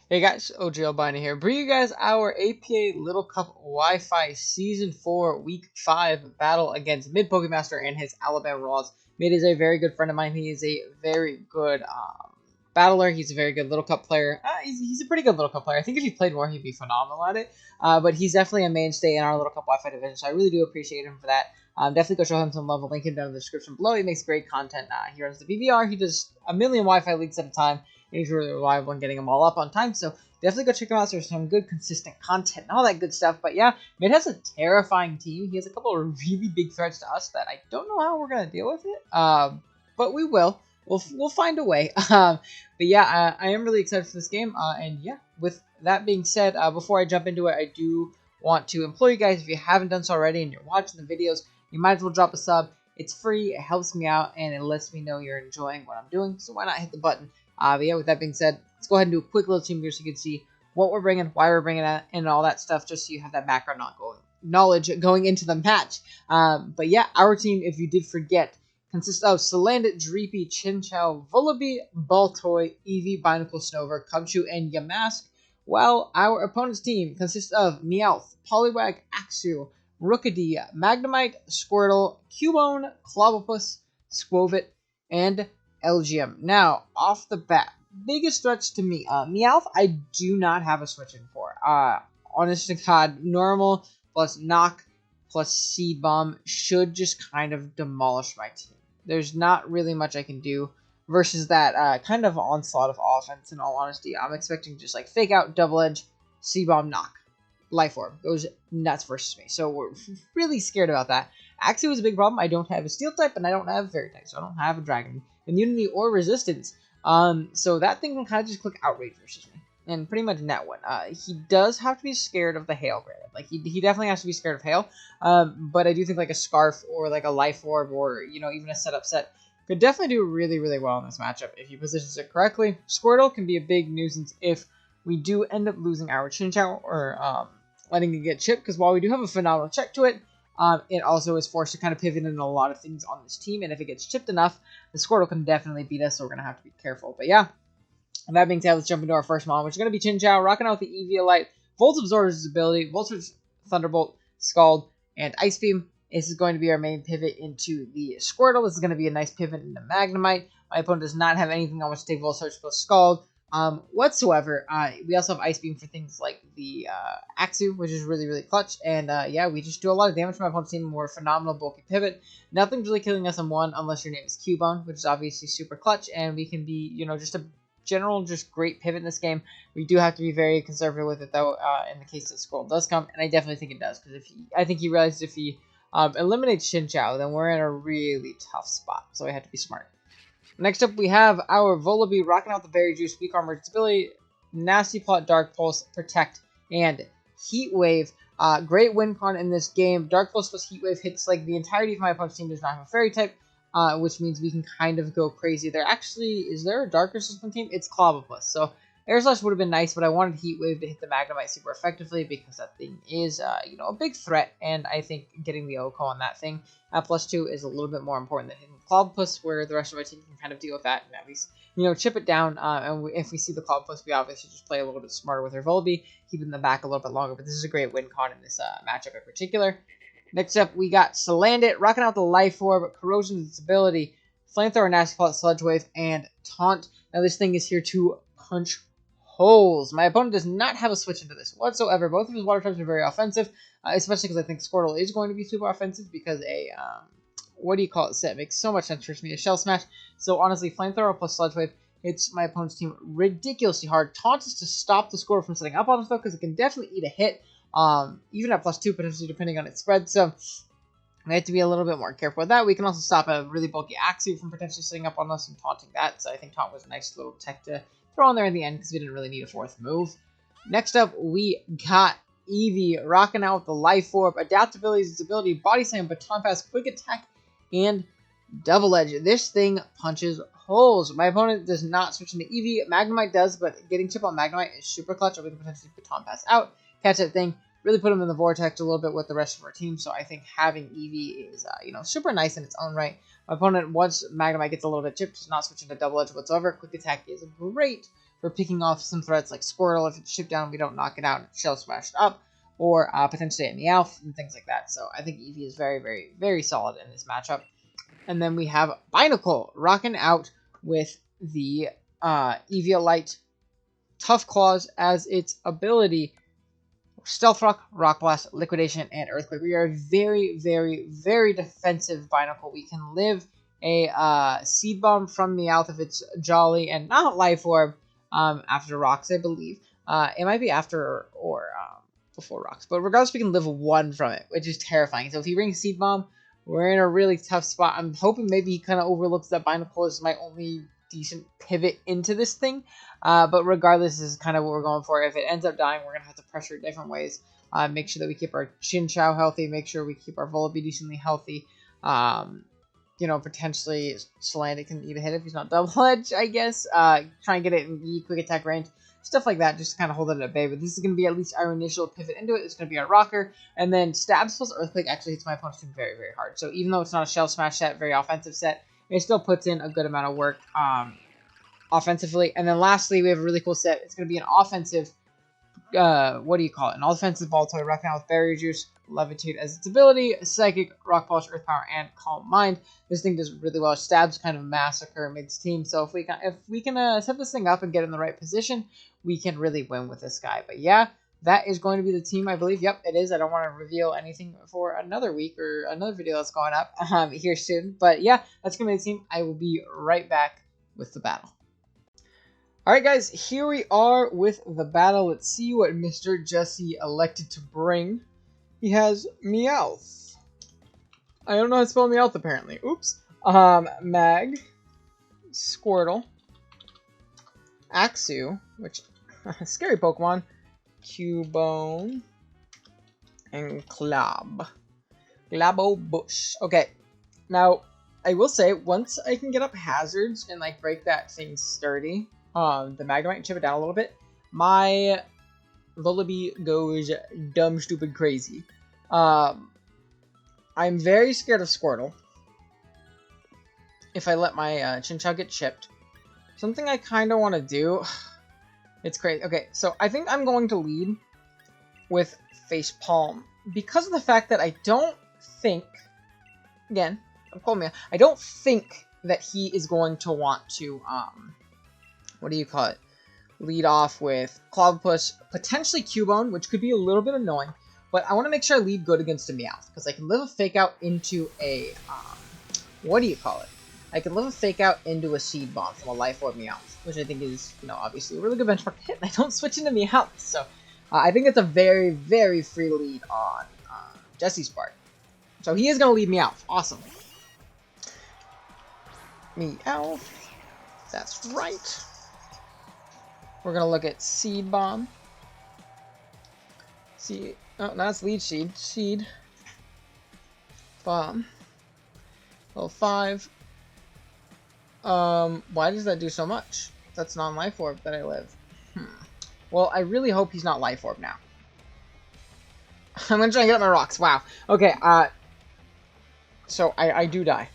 Hey guys, Ogalbina here. Bring you guys our APA Little Cup Wi-Fi Season 4 Week 5 battle against Mid Pokemaster and his Alabama Rollouts. Mid is a very good friend of mine. He is a very good battler. He's a very good Little Cup player. He's a pretty good Little Cup player. I think if he played more, he'd be phenomenal at it. But he's definitely a mainstay in our Little Cup Wi-Fi division, so I really do appreciate him for that. Definitely go show him some love. I'll link him down in the description below. He makes great content. He runs the PBR. He does a million Wi-Fi leagues at a time. He's really reliable in getting them all up on time, so definitely go check him out. There's some good, consistent content and all that good stuff. But yeah, Mid has a terrifying team. He has a couple of really big threats to us that I don't know how we're gonna deal with it. But we will. We'll find a way. But yeah, I am really excited for this game. And yeah, with that being said, before I jump into it, I do want to implore you guys, if you haven't done so already and you're watching the videos, you might as well drop a sub. It's free, it helps me out, and it lets me know you're enjoying what I'm doing. So why not hit the button? But yeah, with that being said, let's go ahead and do a quick little team here so you can see what we're bringing, why we're bringing it, and all that stuff, just so you have that background knowledge going into the match. But yeah, our team, if you did forget, consists of Salandit, Dreepy, Chinchou, Vullaby, Baltoy, Eevee, Binacle, Snover, Cubchoo, and Yamask, while our opponent's team consists of Meowth, Poliwag, Axew, Rookidee, Magnemite, Squirtle, Cubone, Clobbopus, Squovit, and Elgium. Now, off the bat, biggest threats to me, Meowth, I do not have a switch in for. Honest to God, normal plus knock plus seed bomb should just kind of demolish my team. There's not really much I can do versus that kind of onslaught of offense. In all honesty, I'm expecting just like fake out, double edge, seed bomb, knock. Life Orb goes nuts versus me, so we're really scared about that. Axew is a big problem. I don't have a Steel type, and I don't have a Fairy type, so I don't have a Dragon immunity or resistance. So that thing can kind of just click Outrage versus me, and pretty much net one. He does have to be scared of the Hail, granted. Like he definitely has to be scared of Hail. But I do think like a Scarf or like a Life Orb or even a setup set could definitely do really really well in this matchup if he positions it correctly. Squirtle can be a big nuisance if we do end up losing our Chinchou or letting it get chipped, because while we do have a phenomenal check to it, it also is forced to kind of pivot in a lot of things on this team, and if it gets chipped enough, the Squirtle can definitely beat us, so we're going to have to be careful. But yeah, and that being said, let's jump into our first model, which is going to be Chinchou, rocking out with the Eviolite, Volt Absorb his ability, Voltage, Thunderbolt, Scald, and Ice Beam. This is going to be our main pivot into the Squirtle. This is going to be a nice pivot into Magnemite. My opponent does not have anything on which to take Voltage plus Scald whatsoever. We also have Ice Beam for things like the Axew, which is really, really clutch. And yeah, we just do a lot of damage from my opponent's team. We're a phenomenal bulky pivot. Nothing's really killing us in one unless your name is Cubone, which is obviously super clutch. And we can be, just a general, just great pivot in this game. We do have to be very conservative with it, though, in the case that Squirtle does come. And I definitely think it does, because I think he realizes if he eliminates Chinchou, then we're in a really tough spot. So we have to be smart. Next up, we have our Vullaby rocking out the Berry Juice, Weak Armor, Ability, Nasty Plot, Dark Pulse, Protect, and Heat Wave. Great win con in this game. Dark Pulse plus Heat Wave hits like the entirety of my opponent's team does not have a Fairy type, which means we can kind of go crazy. Is there a Dark Resistance team? It's Clobbopus. So Air Slash would have been nice, but I wanted Heat Wave to hit the Magnemite super effectively because that thing is, a big threat, and I think getting the OHKO on that thing at +2 is a little bit more important than hitting Clobbopus, where the rest of my team can kind of deal with that and at least, chip it down. And if we see the Clobbopus, we obviously just play a little bit smarter with our Vullaby, keeping them back a little bit longer. But this is a great win con in this matchup in particular. Next up, we got Salandit rocking out the Life Orb, Corrosion ability, Flamethrower, Nasty Plot, Sludge Wave, and Taunt. Now this thing is here to punch holes. My opponent does not have a switch into this whatsoever. Both of his water types are very offensive, especially because I think Squirtle is going to be super offensive because set makes so much sense for me, a Shell Smash. So honestly, Flamethrower plus Sludge Wave hits my opponent's team ridiculously hard. Taunt is to stop the Squirtle from setting up on us though, because it can definitely eat a hit, even at +2 potentially depending on its spread. So we have to be a little bit more careful with that. We can also stop a really bulky Axew from potentially setting up on us and taunting that. So I think Taunt was a nice little tech to throw on there in the end because we didn't really need a fourth move. Next up, we got Eevee rocking out with the Life Orb, Adaptability, its ability, Body Slam, Baton Pass, Quick Attack, and Double Edge. This thing punches holes. My opponent does not switch into Eevee. Magnemite does, but getting chip on Magnemite is super clutch, or we can potentially Baton Pass out, catch that thing, really put him in the vortex a little bit with the rest of our team. So I think having Eevee is, super nice in its own right. My opponent, once Magnemite gets a little bit chipped, does not switch into Double Edge whatsoever. Quick Attack is great for picking off some threats like Squirtle. If it's shipped down, we don't knock it out and shell smashed up, or potentially a Meowth and things like that. So I think Eevee is very, very, very solid in this matchup. And then we have Binacle rocking out with the Eviolite Tough Claws as its ability. Stealth Rock, Rock Blast, Liquidation, and Earthquake. We are very, very, very defensive Binacle. We can live a Seed Bomb from Meowth if it's Jolly and not Life Orb after Rocks, I believe. It might be after or before Rocks. But regardless, we can live one from it, which is terrifying. So if he brings Seed Bomb, we're in a really tough spot. I'm hoping maybe he kind of overlooks that Binacle is my only decent pivot into this thing. But regardless, this is kind of what we're going for. If it ends up dying, we're going to have to pressure it different ways. Make sure that we keep our Chinchou healthy. Make sure we keep our Volibee decently healthy. You know, potentially Salandit can even hit if he's not double edge, I guess. Try and get it in quick attack range. Stuff like that, just to kind of hold it at bay. But this is going to be at least our initial pivot into it. It's going to be our rocker. And then Stabs plus Earthquake actually hits my opponent's team very, very hard. So even though it's not a Shell Smash set, very offensive set, it still puts in a good amount of work offensively. And then lastly, we have a really cool set. It's going to be an offensive, what do you call it? An offensive Baltoy rocking out with Barrier Juice, Levitate as its ability, Psychic, Rock Polish, Earth Power, and Calm Mind. This thing does really well. Stabs kind of massacre mid's team. So if we can set this thing up and get in the right position, we can really win with this guy. But yeah, that is going to be the team, I believe. Yep, it is. I don't want to reveal anything for another week or another video that's going up here soon. But yeah, that's going to be the team. I will be right back with the battle. Alright guys, here we are with the battle. Let's see what Mr. Jesse elected to bring. He has Meowth. I don't know how to spell Meowth apparently. Oops. Mag. Squirtle. Axew, which scary Pokemon. Cubone. And Glob. Globobush. Okay. Now, I will say, once I can get up hazards and like break that thing sturdy, the Magnemite and chip it down a little bit, my Volibee goes dumb, stupid, crazy. I'm very scared of Squirtle. If I let my Chinchou get chipped. Something I kind of want to do. It's crazy. Okay, so I think I'm going to lead with Face Palm. Because of the fact that I don't think, again, I don't think that he is going to want to, what do you call it? Lead off with Clobbopus, potentially Cubone, which could be a little bit annoying. But I want to make sure I lead good against a Meowth, because I can live a Fake Out into a, what do you call it? I can live a Fake Out into a Seed Bomb from a Life Orb Meowth, which I think is, you know, obviously a really good benchmark hit, and I don't switch into Meowth. So I think it's a very, very free lead on Jesse's part. So he is going to lead Meowth. Awesome. Meowth. That's right. We're going to look at Seed Bomb. Seed. Oh, no, that's Lead Seed. Seed. Bomb. Level 5. Why does that do so much? That's non-Life Orb that I live. Well, I really hope he's not Life Orb now. I'm gonna try and get up my rocks. Wow. Okay, so I do die.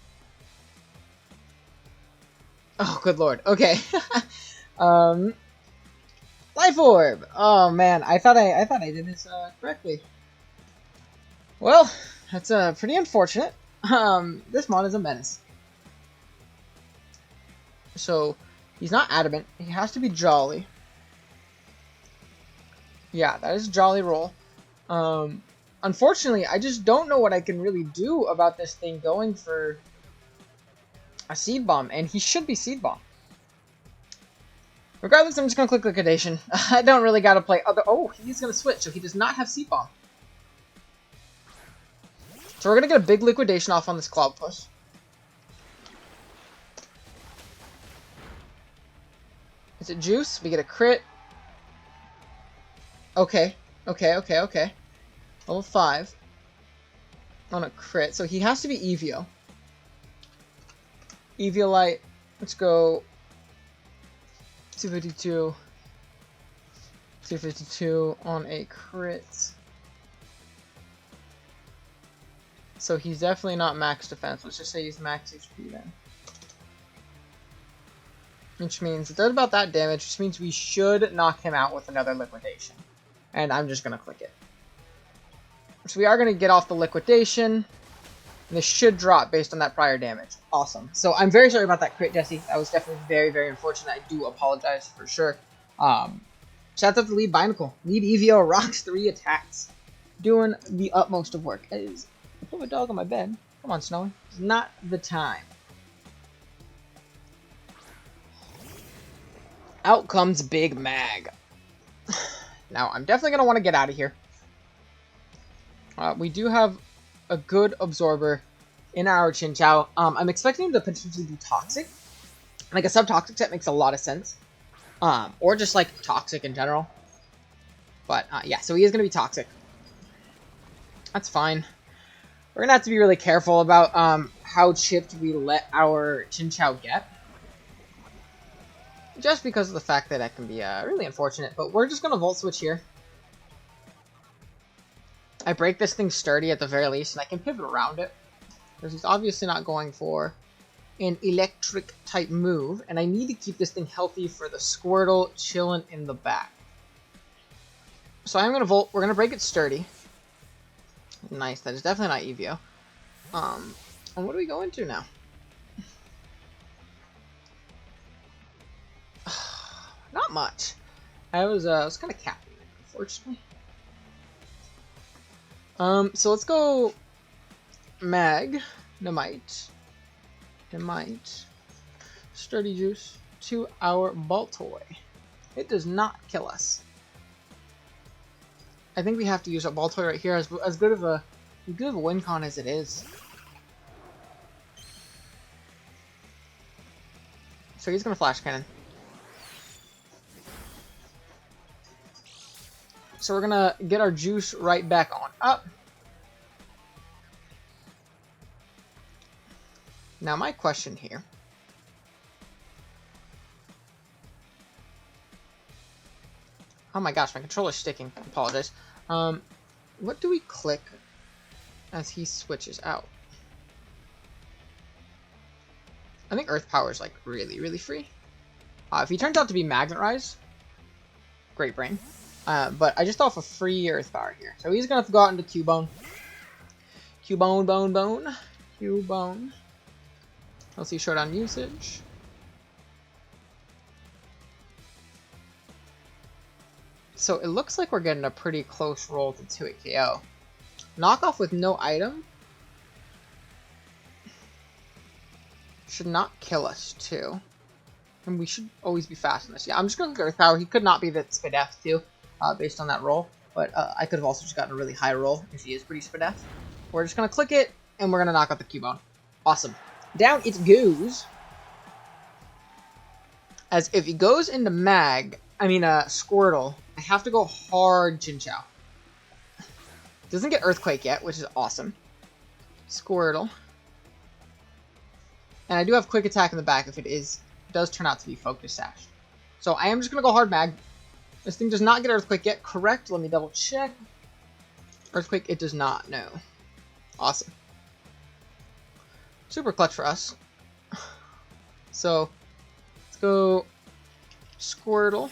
Oh, good lord. Okay. Life Orb! Oh man, I thought I did this correctly. Well, that's pretty unfortunate. This mod is a menace. So, he's not adamant. He has to be jolly. Yeah, that is a jolly roll. Unfortunately, I just don't know what I can really do about this thing going for a Seed Bomb, and he should be Seed Bomb. Regardless, I'm just going to click Liquidation. I don't really got to play other... Oh, he's going to switch, so he does not have Seed Bomb. So we're going to get a big Liquidation off on this Clobbopus. Is it Juice? We get a crit. Okay. Level 5. On a crit. So he has to be Eevio. Eviolite. Let's go... 252. 252 on a crit. So he's definitely not max defense. Let's just say he's max HP then. which means it does about that damage, which means we should knock him out with another liquidation. And I'm just going to click it. So we are going to get off the liquidation, and this should drop based on that prior damage. Awesome. So I'm very sorry about that crit, Jesse. That was definitely very, very unfortunate. I do apologize for sure. Shouts out to Lead Binacle. Lead EVO rocks 3 attacks. Doing the utmost of work. I put my dog on my bed. Come on, Snowy. It's not the time. Out comes Big Mag. Now, I'm definitely going to want to get out of here. We do have a good absorber in our Chinchou. I'm expecting him to potentially be toxic. Like a sub-toxic set makes a lot of sense. Or just like toxic in general. But yeah, so he is going to be toxic. That's fine. We're going to have to be really careful about how chipped we let our Chinchou get. Just because of the fact that that can be really unfortunate. But we're just going to Volt Switch here. I break this thing sturdy at the very least, and I can pivot around it. Because he's obviously not going for an electric type move, and I need to keep this thing healthy for the Squirtle chilling in the back. So I'm going to Volt. We're going to break it sturdy. Nice. That is definitely not EVO. And what do we go into now? Not much. I was kind of capping it, unfortunately. So let's go Magnemite, Sturdy Juice to our Baltoy. It does not kill us. I think we have to use a Baltoy right here, as good of a win con as it is. So he's gonna Flash Cannon. So we're gonna get our juice right back on up. Now my question here. Oh my gosh, my controller's sticking. I apologize. What do we click as he switches out? I think Earth Power is like really, really free. If he turns out to be Magnet Rise, great brain. But I just thought of a free Earth Power here. So he's going to have to go out into Cubone. Cubone. Let's see Showdown usage. So it looks like we're getting a pretty close roll to 2-hit KO. Knockoff with no item should not kill us too. And we should always be fast in this. Yeah, I'm just going to go Earth Power. He could not be that Spadef too. Based on that roll, but I could have also just gotten a really high roll if he is pretty Spadef. We're just going to click it, and we're going to knock out the Cubone. Awesome. Down it goes. As if he goes into Squirtle, I have to go hard Chinchou. Doesn't get Earthquake yet, which is awesome. Squirtle. And I do have Quick Attack in the back if it does turn out to be Focus Sash. So I am just going to go hard Mag. This thing does not get Earthquake yet. Correct. Let me double check. Earthquake, it does not. No. Awesome. Super clutch for us. So, let's go Squirtle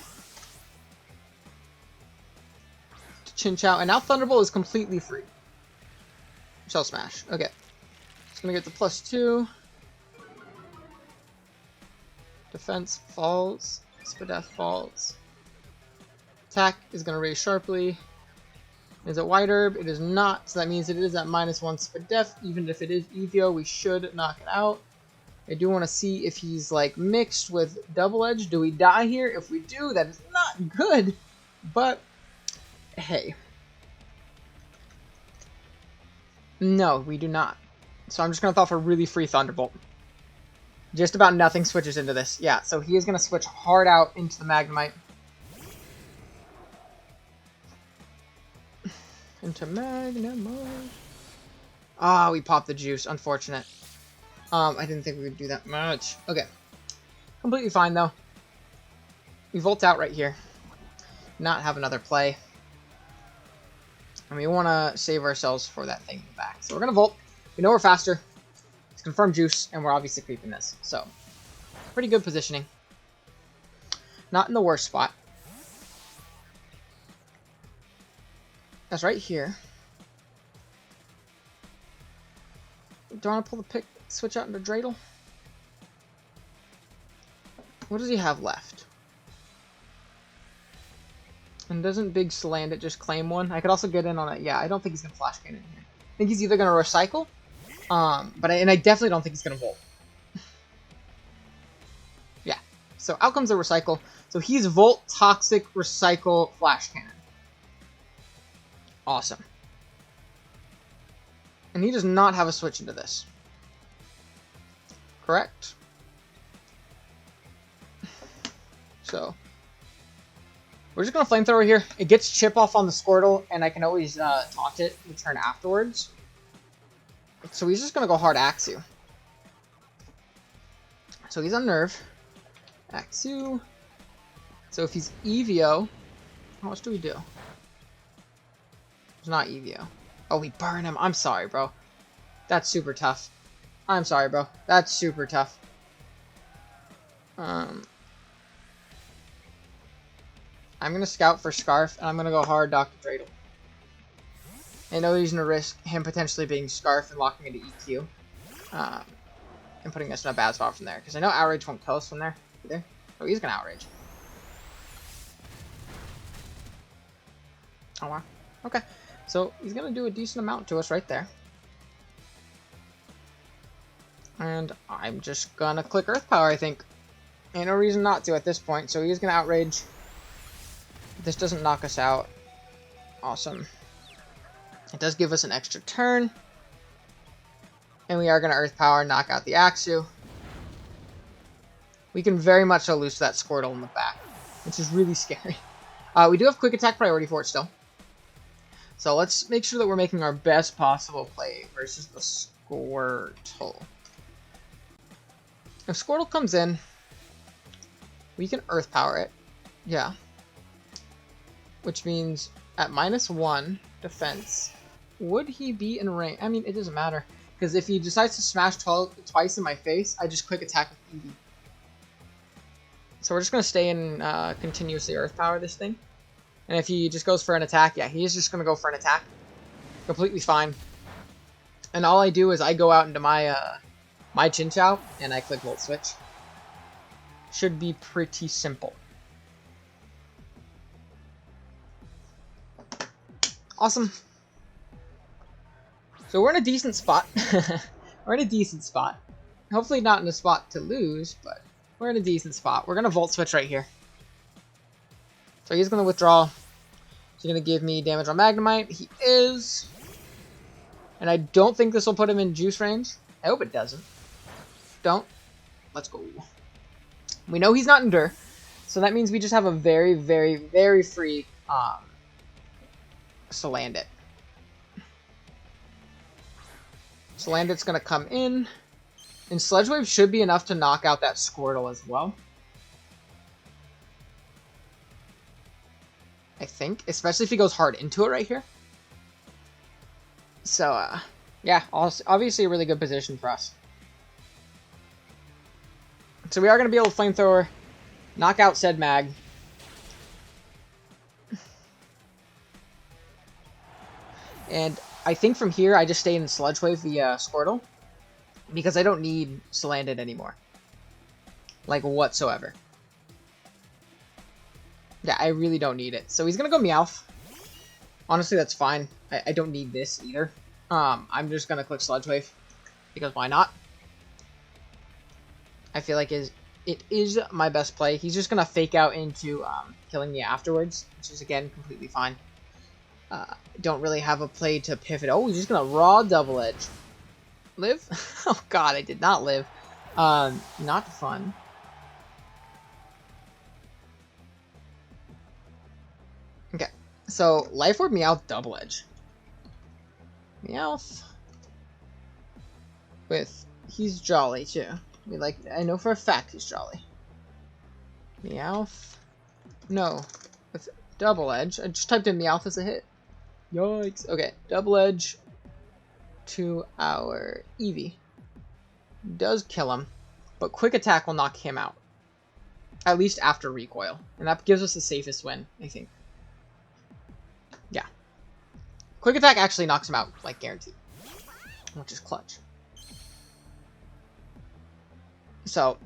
to Chinchou. And now Thunderbolt is completely free. Shell Smash. Okay. Just going to get the +2. Defense falls. Spadef falls. Attack is going to raise sharply. Is it White Herb? It is not, so that means it is at -1 Spadef. Even if it is EVO, we should knock it out. I do want to see if he's like mixed with Double Edge. Do we die here? If we do, that is not good. But, hey. No, we do not. So I'm just going to throw off a really free Thunderbolt. Just about nothing switches into this. Yeah, so he is going to switch hard out into the Magnemite. Into Magnemite. Ah, we popped the juice. Unfortunate. I didn't think we would do that much. Okay. Completely fine, though. We Volt out right here. Not have another play. And we want to save ourselves for that thing in the back. So we're going to Volt. We know we're faster. It's confirmed juice, and we're obviously creeping this. So, pretty good positioning. Not in the worst spot. That's right here. Do I want to pull the pick, switch out into Dreidel? What does he have left? And doesn't Big Salandit just claim one? I could also get in on it. Yeah, I don't think he's going to Flash Cannon here. I think he's either going to recycle, but I definitely don't think he's going to Volt. Yeah, so out comes the recycle. So he's Volt, Toxic, Recycle, Flash Cannon. Awesome. And he does not have a switch into this. Correct? So we're just going to Flamethrower here. It gets Chip off on the Squirtle, and I can always taunt it, return afterwards. So he's just going to go hard Axew. So he's on Nerve. Axew. So if he's EVO, how much do we do? It's not EVO. Oh, we burn him. I'm sorry, bro. That's super tough. I'm sorry, bro. That's super tough. I'm going to scout for Scarf, and I'm going to go hard Dr. Dreidel. I know he's going to risk him potentially being Scarf and locking into EQ. And putting us in a bad spot from there. Because I know Outrage won't kill us from there either. Oh, he's going to Outrage. Oh, wow. Okay. So he's going to do a decent amount to us right there. And I'm just going to click Earth Power, I think. Ain't no reason not to at this point. So he's going to Outrage. This doesn't knock us out. Awesome. It does give us an extra turn. And we are going to Earth Power and knock out the Axew. We can very much so lose that Squirtle in the back, which is really scary. We do have Quick Attack priority for it still. So let's make sure that we're making our best possible play versus the Squirtle. If Squirtle comes in, we can Earth Power it. Yeah. Which means at -1 defense, would he be in range? I mean, it doesn't matter. Because if he decides to smash twice in my face, I just Quick Attack with Eevee. So we're just going to stay in continuously Earth Power this thing. And if he just goes for an attack, yeah, he is just going to go for an attack. Completely fine. And all I do is I go out into my my Chinchou, and I click Volt Switch. Should be pretty simple. Awesome. So we're in a decent spot. We're in a decent spot. Hopefully not in a spot to lose, but we're in a decent spot. We're going to Volt Switch right here. So he's going to withdraw. He's going to give me damage on Magnemite. He is. And I don't think this will put him in juice range. I hope it doesn't. Don't. Let's go. We know he's not Endure. So that means we just have a very, very, very free Salandit. Salandit's going to come in. And Sludge Wave should be enough to knock out that Squirtle as well. I think. Especially if he goes hard into it right here. So, yeah. Obviously a really good position for us. So we are going to be able to Flamethrower. Knock out said Mag. And I think from here, I just stay in Sludge Wave via Squirtle. Because I don't need Salandit anymore. Like, whatsoever. Yeah, I really don't need it. So he's going to go Meowth. Honestly, that's fine. I don't need this either. I'm just going to click Sludge Wave. Because why not? I feel like it is my best play. He's just going to fake out into killing me afterwards. Which is, again, completely fine. Don't really have a play to pivot. Oh, he's just going to raw Double Edge. Live? Oh god, I did not live. Not fun. Okay, so Life Orb Meowth Double Edge. Meowth. He's jolly too. I know for a fact he's jolly. Meowth. No. With Double Edge. I just typed in Meowth as a hit. Yikes. Okay, Double Edge to our Eevee. Does kill him, but Quick Attack will knock him out. at least after recoil. And that gives us the safest win, I think. Yeah. Quick attack actually knocks him out, like guaranteed. Which is clutch. So,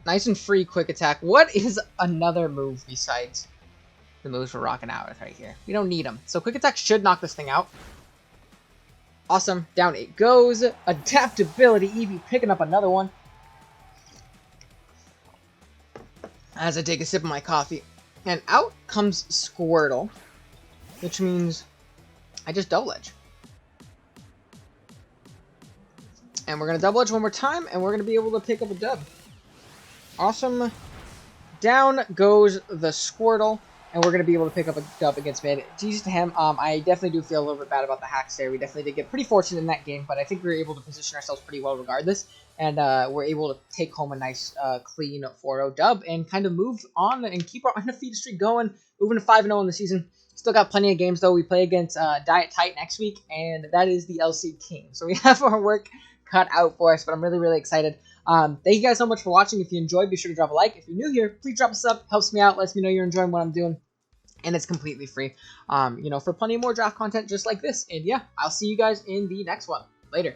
nice and free quick attack. What is another move besides the moves we're rocking out with right here? We don't need them. So quick attack should knock this thing out. Awesome. Down it goes. Adaptability. Eevee picking up another one. As I take a sip of my coffee. And out comes Squirtle. Which means I just double edge. And we're going to double edge one more time. And we're going to be able to pick up a dub. Awesome. Down goes the Squirtle. And we're going to be able to pick up a dub against mid. GG's to him. I definitely do feel a little bit bad about the hacks there. We definitely did get pretty fortunate in that game, but I think we were able to position ourselves pretty well regardless. And we're able to take home a nice, clean 4-0 dub and kind of move on and keep our undefeated streak going. Moving to 5-0 in the season. Still got plenty of games, though. We play against Diet Tight next week, and that is the LC King. So we have our work cut out for us, but I'm really, really excited. Thank you guys so much for watching. If you enjoyed, be sure to drop a like. If you're new here, please drop a sub. Helps me out. Lets me know you're enjoying what I'm doing. And it's completely free, for plenty more draft content just like this. And yeah, I'll see you guys in the next one. Later.